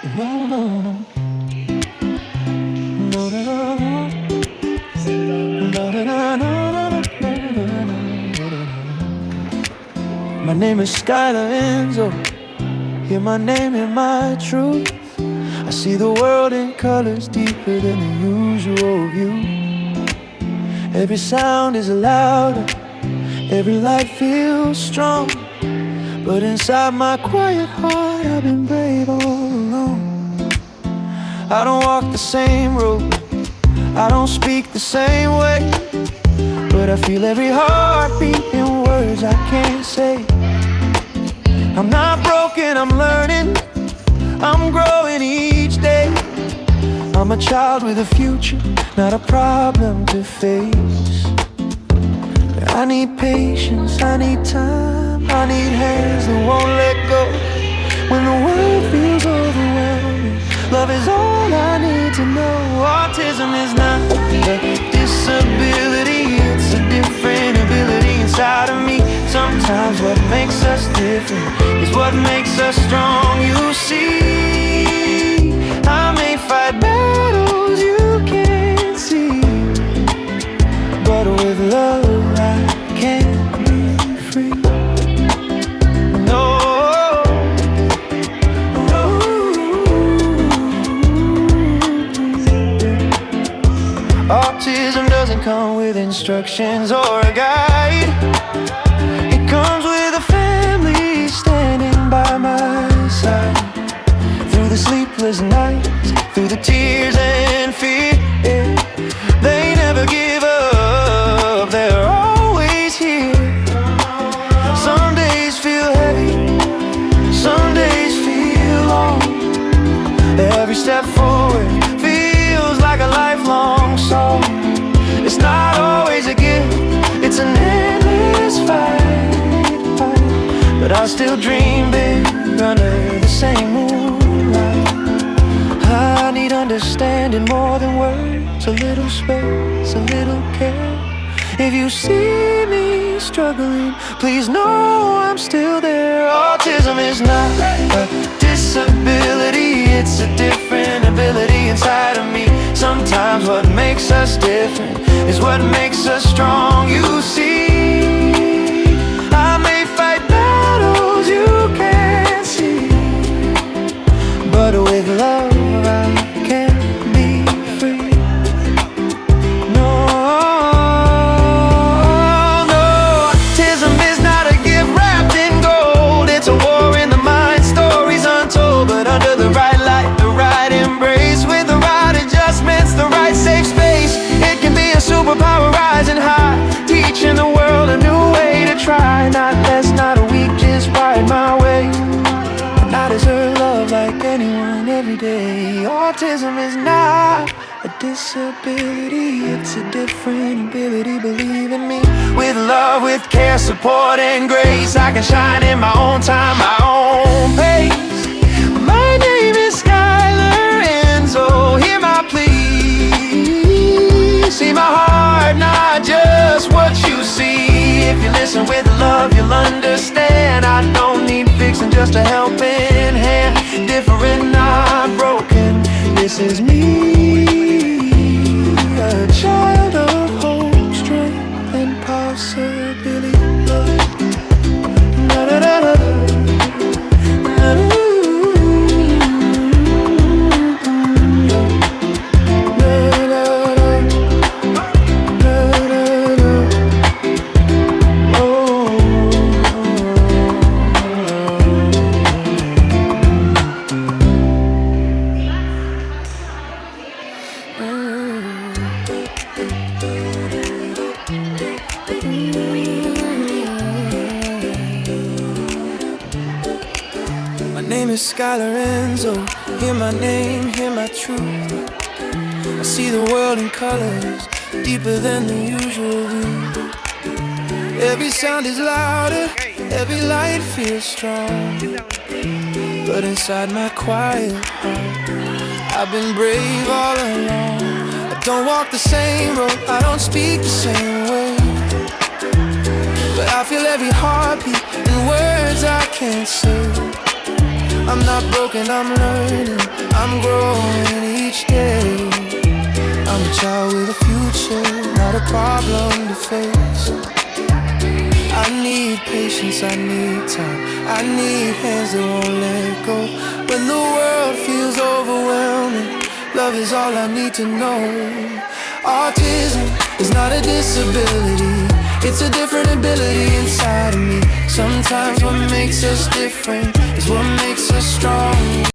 No, no, no. No, no, no, no. No, no, no, no, no, no. My name is Escaler, hear my name and my truth. I see the world in colors deeper than the usual view. Every sound is louder, every light feels strong. But inside my quiet heart, I've been brave all along. I don't walk the same road, I don't speak the same way, but I feel every heartbeat in words I can't say. I'm not broken, I'm learning, I'm growing each day. I'm a child with a future, not a problem to face. I need patience, I need time, I need hands that won't let go. When the world feels overwhelming, love is all I need to know. Autism is not a disability, it's a different ability inside of me. Sometimes what makes us different is what makes us strong. You see, I may fight battles you can't see, but with love I can be free. No, no. Autism doesn't come with instructions or a guide. It comes with a family standing by my side. Through the sleepless nights, through the tears and fear, they never give up, they're always here. Some days feel heavy, some days feel long. Every step forward feels like a lifelong song. It's not always a gift, it's an endless fight, but I still dream big under the same moonlight. I need understanding more than words, a little space, a little care. If you see me struggling, please know I'm still there. Autism is not a disability, it's a different ability inside of me. Sometimes what makes us different is what makes us strong. You see, I may fight battles you can't see, but with love I can be free. No, no, autism is not a gift wrapped in gold. It's a war in the mind, stories untold. But under the right light, the right embrace, with the right adjustments, the right safe space, it can be a superpower rising high, teaching the world a new way to try. Not less, not a weak, just right my way. I deserve love like anyone every day. Autism is not a disability, it's a different ability, believe in me. With love, with care, support and grace, I can shine in my own time, my own pace. My name is Skylar, and so hear my plea. See my heart, not just what you see. If you listen with love, you'll understand. I don't need fixing, just a helping hand. Different, not broken. This is me, a child of hope, strength, and possibility. Da, da, da, da, da. My name is Skylar Enzo, hear my name, hear my truth. I see the world in colors, deeper than the usual view. Every sound is louder, every light feels strong. But inside my quiet heart, I've been brave all along. I don't walk the same road, I don't speak the same way, but I feel every heartbeat in words I can't say. I'm not broken, I'm learning, I'm growing each day. I'm a child with a future, not a problem to face. I need patience, I need time, I need hands that won't let go. When the world feels overwhelming, love is all I need to know. Autism is not a disability, it's a different ability inside of me. Sometimes what makes us different is what makes us strong.